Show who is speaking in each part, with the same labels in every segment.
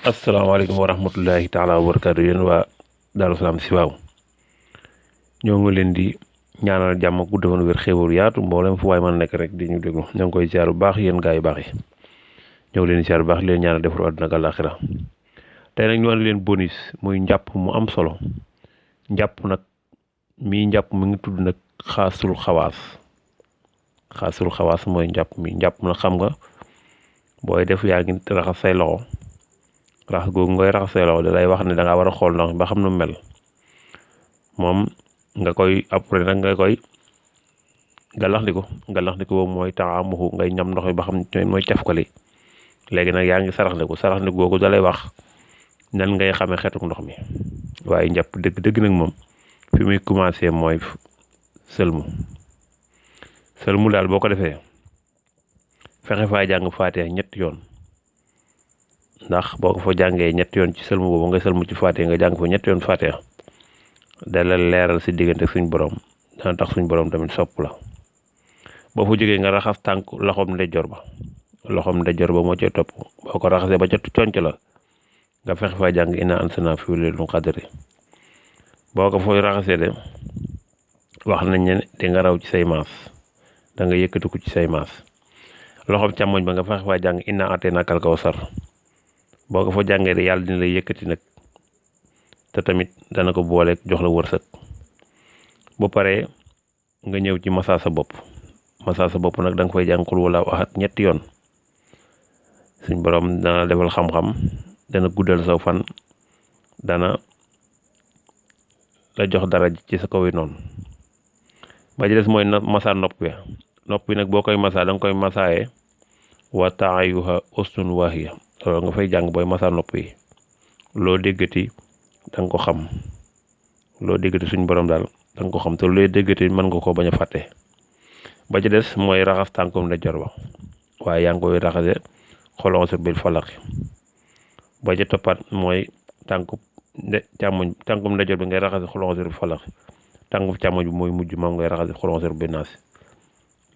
Speaker 1: asalaamaaleykum wa rahmatullahi taala wa barakaatu yéen waa Darou Salam Chifahou ñoo ngi leen di ñaanal jàmm gudd fan wér xéwal yaatu mboolem fu waay mën a nekk rek di ñu déglu ñoo ngi koy ziar bu baax yéen gaa yu baax yi ñoo ngi leen di ziar bu baax leen ñaanal defaru àdduna ak àllaaxira tey nag ñu andi leen bonus muy njàpp mu am solo njàpp nag njàpp mi ngi tudd nag xaasul xawaas mooy njàpp nag xam nga booy def yaa ngi raxas say loxo raxas googu ngay raxas say loxo da lay wax ne da ngaa war a xool ndox ba xam nu mel moom nga koy après nag nga koy gàllaxndiku boobu mooy taamuhu ngay ñam ndox mi ba xam ne mooy cafkali léegi nag yaa ngi saraxndiku googu da lay wax nan ngay xamee xetuk ndox mi waaye njàpp dëgg nag moom fi muy commencé mooy sëlmu daal boo ko defee fexe faa jàng faatiha ñetti yoon ndax boo ko fa jàngee ñetti yoon ci sëlmu boobu nga sëlmu ci faatiha nga jàng fa ñetti yoon faatiha dala leeral si diggante suñ borom dana tax suñ borom tamit sopp la boo fa jógee nga raxas tànk loxoom ndeyjoor ba moo cay topp boo ko raxasee ba ca conc la nga fexe faa jàng inna anzalnaahu fii laylatul qadri boo ko fooy raxasee de wax nañ ne di nga raw ci say maas da nga yëkkatiku ci say maas loxoom càmmoñ ba nga fexe faa jàng inna a'taynaakal kawsar boo ko fa jàngee de yàlla dina lay yëkkati nag te tamit dana ko booleeg jox la wërsëg bu paree nga ñëw ci massa sa bopp nag da nga fay jàng qul huwallaahu ahad ñetti yoon suñ borom dana defal xam-xam dana guddal saw fan dana la jox dara ci sa kaw yi noonu ba ci des mooy massa nopp bi nag boo koy massa da nga koy massaaye wa taayuha ustun waahiya loolu nga fay jàng booy massa nopp yi loo déggati da nga ko xam loo déggati suñ borom daal da nga ko xam te looy déggati mën nga ko bañ a fàtte ba ci des mooy raxas tànkum ndeyjoor ba waaye yaa ngi koy raxase qul a'uuzu bil falaq ba ci toppaat mooy tànkum ndeyjoor bi ngay raxase qul a'uuzu bil falaq tànkum càmmoñ bi mooy mujj moom ngay raxase qul a'uuzu bin naas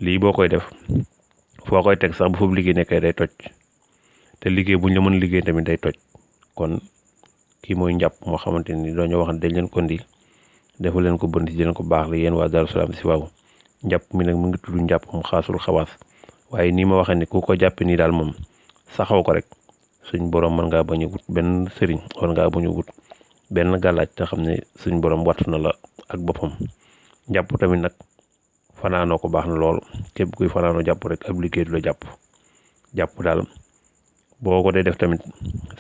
Speaker 1: lii boo koy def foo koy teg sax bu foofu liggéey nekkee day toj te liggéey buñ la mën liggéey tamit day toj kon kii mooy njàpp moo xamante ni dañoo wax ne dañ leen ko ndi defu leen ko bënd si leen ko baax la yéen waa Darou Salam Chifahou njàpp mi nag mu ngi tudd njàpp mu xaasul xawaas waaye nii ma waxee ni ku ko jàppe nii daal moom saxaw ko rek suñ borom mën ngaa bañ a wut benn sëriñ war ngaa bañ a wut benn gàllaaj te xam ne suñ borom wattu na la ak boppam njàpp tamit nag fanaanoo ko baax na lool képp kuy fanaanoo jàpp rek ab liggéey du la jàpp daal boo ko dee def tamit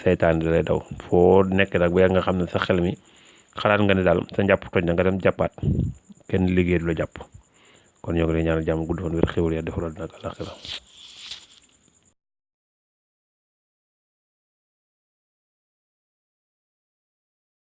Speaker 1: seytaan di lay daw foo nekk nag ba nga xam ne sa xel mi xalaat nga ne daal sa njàpp toj na nga dem jàppaat kenn liggéey du la jàpp kon ñoo ngi lay ñaanal jàmm gudd fan wér xéwal ya defal nag àllaaxira